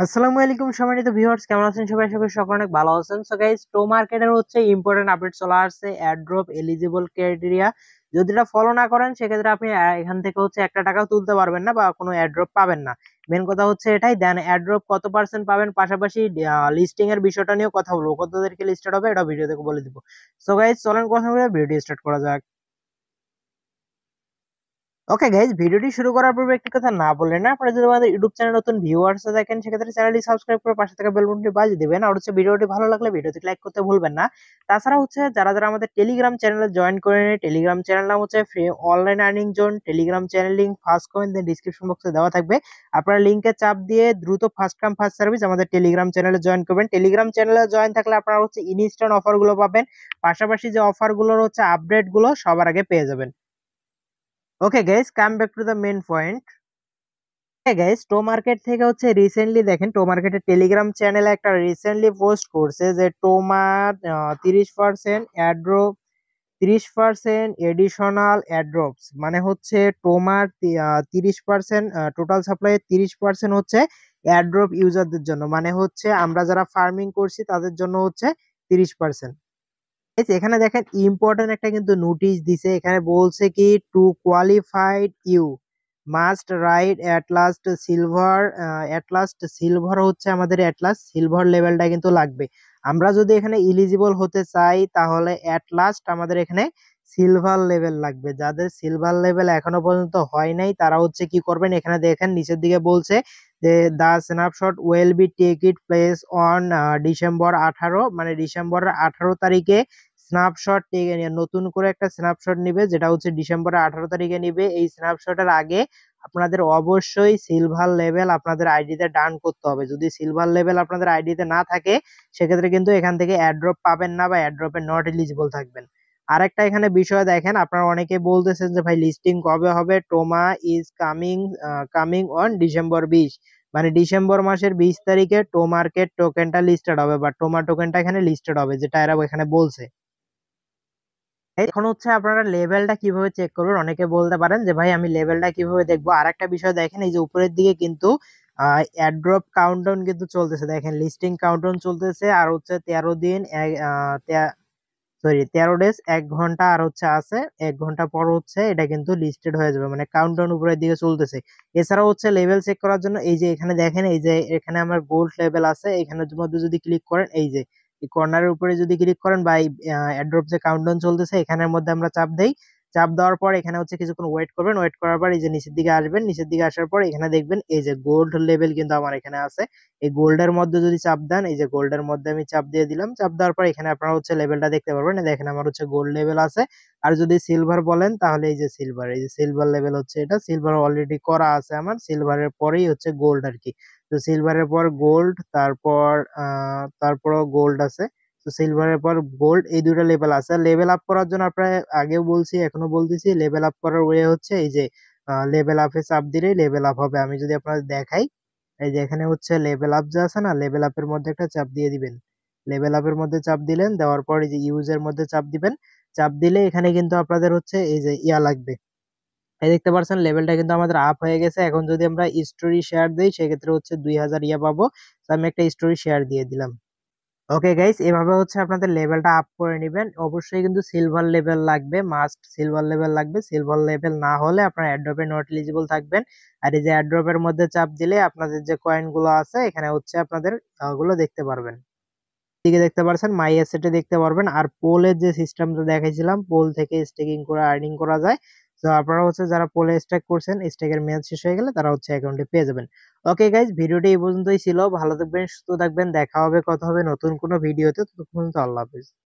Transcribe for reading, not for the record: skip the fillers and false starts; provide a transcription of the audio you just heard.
আসসালামু আলাইকুম সম্মানিত ভিউয়ার্স, কেমন আছেন সবাই? আশা করি সকলে অনেক ভালো আছেন। সো গাইস, স্টো মার্কেটের ইম্পর্টেন্ট আপডেট চলে আসছে। এয়ারড্রপ এলিজিবল ক্রাইটেরিয়া যদি এটা ফলো না করেন সেক্ষেত্রে আপনি এখান থেকে একটা টাকাও তুলতে পারবেন না বা কোনো এয়ারড্রপ পাবেন না। মেন কথা হচ্ছে এটাই। দেন এয়ারড্রপ কত পার্সেন্ট পাবেন, পাশাপাশি লিস্টিং এর বিষয়টা নিয়েও কথা বলবো, কত তারিখে লিস্টেড হবে এটা ভিডিও থেকে বলে দিব। সো গাইস, চলেন কথা বলে ভিডিও স্টার্ট করা যাক। ওকে গাইজ, ভিডিওটি শুরু করার পূর্বে একটি কথা না বললেন না, আপনারা যদি আমাদের ইউটিউব চ্যানেল নতুন ভিউয়ার্স দেখেন সেক্ষেত্রে চ্যানেলটি সাবস্ক্রাইব করে পাশে থাকা বেল বাটনটি বাজিয়ে দিবেন। আর ভিডিওটি ভালো লাগলে ভিডিওতে লাইক করতে ভুলবেন না। তাছাড়া যারা যারা আমাদের টেলিগ্রাম চ্যানেলে জয়েন করে নেয়, টেলিগ্রাম চ্যানেল নাম free online earning zone. Telegram channel link first comment description বক্সে দেওয়া থাকবে। আপনারা লিংকে চাপ দিয়ে দ্রুত ফার্স্ট কাম ফার্স্ট সার্ভিস আমাদের টেলিগ্রাম চ্যানেলে জয়েন করবেন। টেলিগ্রাম চ্যানেলে জয়েন থাকলে আপনারা ইনস্ট্যান্ট অফার গুলো পাবেন, পাশাপাশি যে অফার গুলোর আপডেট গুলো সবার আগে পেয়ে যাবেন। Okay guys, come back to the main point. Guys, টো মার্কেট থেকে রিসেন্টলি দেখেন, টো মার্কেটের টেলিগ্রাম চ্যানেলে একটা রিসেন্টলি পোস্ট করছে যে টোমার 30% এয়ারড্রপ, 30% এডিশনাল এয়ারড্রপস, মানে টোমার 30% টোটাল সাপ্লাই 30% এয়ারড্রপ ইউজারদের জন্য, মানে আমরা যারা ফার্মিং করছি তাদের জন্য 30%। এখানে দেখেন ইম্পর্টেন্ট একটা কিন্তু নোটিশ দিছে। এখানে বলছে কি, to qualified you must ride at last silver. At last silver আমাদের অ্যাট লাস্ট সিলভার লেভেলটা কিন্তু লাগবে। আমরা যদি এখানে ইলিজিবল হতে চাই তাহলে অ্যাট লাস্ট আমাদের এখানে সিলভার লেভেল লাগবে। যাদের সিলভার লেভেল এখনো পর্যন্ত হয় নাই তারা কি করবেন, এখানে দেখেন নিচের দিকে বলছে যে the snapshot will be take it place on December 18, মানে ডিসেম্বরের 18 তারিখে স্ন্যাপশট নতুন করে একটা স্ন্যাপশট নিবে, যেটা ডিসেম্বরের 18 তারিখে নিবে। এই স্ন্যাপশটের আগে আপনাদের অবশ্যই সিলভার লেভেল আপনাদের আইডিতে ডান করতে হবে। যদি সিলভার লেভেল আপনাদের আইডিতে না থাকে সেক্ষেত্রে কিন্তু এখান থেকে এয়ারড্রপ পাবেন না বা এয়ারড্রপে নট এলিজিবল থাকবেন। আরেকটা এখানে বিষয় দেখেন, আপনারা অনেকে বলতেছেন যে ভাই লিস্টিং কবে হবে, টোমা is coming coming on December 20, মানে ডিসেম্বর মাসের 20 তারিখে টো মার্কেট টোকেনটা লিস্টেড হবে বা টোমা টোকেনটা এখানে লিস্টেড হবে, যেটা এরা এখানে বলছে। এখন আপনারা লেভেলটা কিভাবে চেক করবেন, অনেকে বলতে পারেন যে ভাই আমি লেভেলটা কিভাবে দেখবো। আর একটা বিষয় দেখেন, এই যে উপরের দিকে কিন্তু এয়ারড্রপ কাউন্টডাউন কিন্তু চলতেছে। দেখেন লিস্টিং কাউন্টডাউন চলতেছে আর 13 দিন, সরি 13 ডেজ, 1 ঘন্টা আর আছে 1 ঘন্টা পর এটা কিন্তু লিস্টেড হয়ে যাবে, মানে কাউন্টডাউন উপরের দিকে চলতেছে। এছাড়াও লেভেল চেক করার জন্য এই যে এখানে দেখেন, এই যে এখানে আমার গোল্ড লেভেল আছে, এখানের মধ্যে যদি ক্লিক করেন, এই যে এই কর্নারের উপরে যদি ক্লিক করেন বা এই অ্যাড্রপ যে কাউন্টডাউন চলতেছে এখানের মধ্যে আমরা চাপ দেই। চাপ দেওয়ার পর এখানে কিছুক্ষণ ওয়েট করবেন। ওয়েট করার পর এই যে নিচের দিকে আসবেন, নিচের দিকে আসার পর এখানে দেখবেন এই যে গোল্ড লেভেল কিন্তু আমার এখানে আছে। এই গোল্ডের মধ্যে যদি চাপ দেন, এই যে গোল্ডের মধ্যে আমি চাপ দিয়ে দিলাম। চাপ দেওয়ার পর এখানে আপনারা লেভেলটা দেখতে পারবেন। এই দেখেন আমার গোল্ড লেভেল আছে। আর যদি সিলভার বলেন তাহলে এই যে সিলভার, এই যে সিলভার লেভেল এটা সিলভার অলরেডি করা আছে আমার। সিলভারের পরেই গোল্ড আর কি। তো সিলভারের পর গোল্ড, তারপরও গোল্ড আছে। তো সিলভারের পর গোল্ড, এই দুটো লেভেল আছে। লেভেল আপ করার জন্য আপনারা, আগেও বলছি এখনো বলতেছি, লেভেল আপ করার ওয়ে এই যে লেভেল আপে চাপ দিলেই লেভেল আপ হবে। আমি যদি আপনাদের দেখাই, এই যে এখানে লেভেল আপ যে আছে না, লেভেল আপের মধ্যে একটা চাপ দিয়ে দিবেন। লেভেল আপের মধ্যে চাপ দিলেন, দেওয়ার পর এই যে ইউজের মধ্যে চাপ দিবেন। চাপ দিলে এখানে কিন্তু আপনাদের এই যে ইয়া লাগবে। এই দেখতে পাচ্ছেন লেভেলটা কিন্তু আমাদের আপ হয়ে গেছে। এখন যদি আমরা স্টোরি শেয়ার দিই সেক্ষেত্রে 2000 ইয়া পাবো। তো আমি একটা স্টোরি শেয়ার দিয়ে দিলাম। ওকে গাইস, এভাবে আপনাদের লেভেলটা আপ করে নেবেন। অবশ্যই কিন্তু সিলভার লেভেল লাগবে, মাস্ট সিলভার লেভেল লাগবে। সিলভার লেভেল না হলে আপনার অ্যাড্রপে নট এলিজিবল থাকবেন। আর এই যে অ্যাড্রপের মধ্যে চাপ দিলে আপনাদের যে কয়েন গুলো আছে এখানে আপনাদের গুলো দেখতে পারবেন। দিকে দেখতে পাচ্ছেন মাই অ্যাসেটে দেখতে পারবেন। আর পোলের যে সিস্টেমটা দেখাইছিলাম, পোল থেকে স্টেকিং করে আর্নিং করা যায়। তো আপনারা যারা পোলে স্টেক করছেন, স্টেকের মেয়াদ শেষ হয়ে গেলে তারা অ্যাকাউন্টে পেয়ে যাবেন। ওকে গাইজ, ভিডিওটি এই পর্যন্তই ছিল। ভালো থাকবেন, সুস্থ থাকবেন, দেখা হবে কথা হবে নতুন কোনো ভিডিওতে। ততক্ষণ পর্যন্ত আল্লাহ হাফেজ।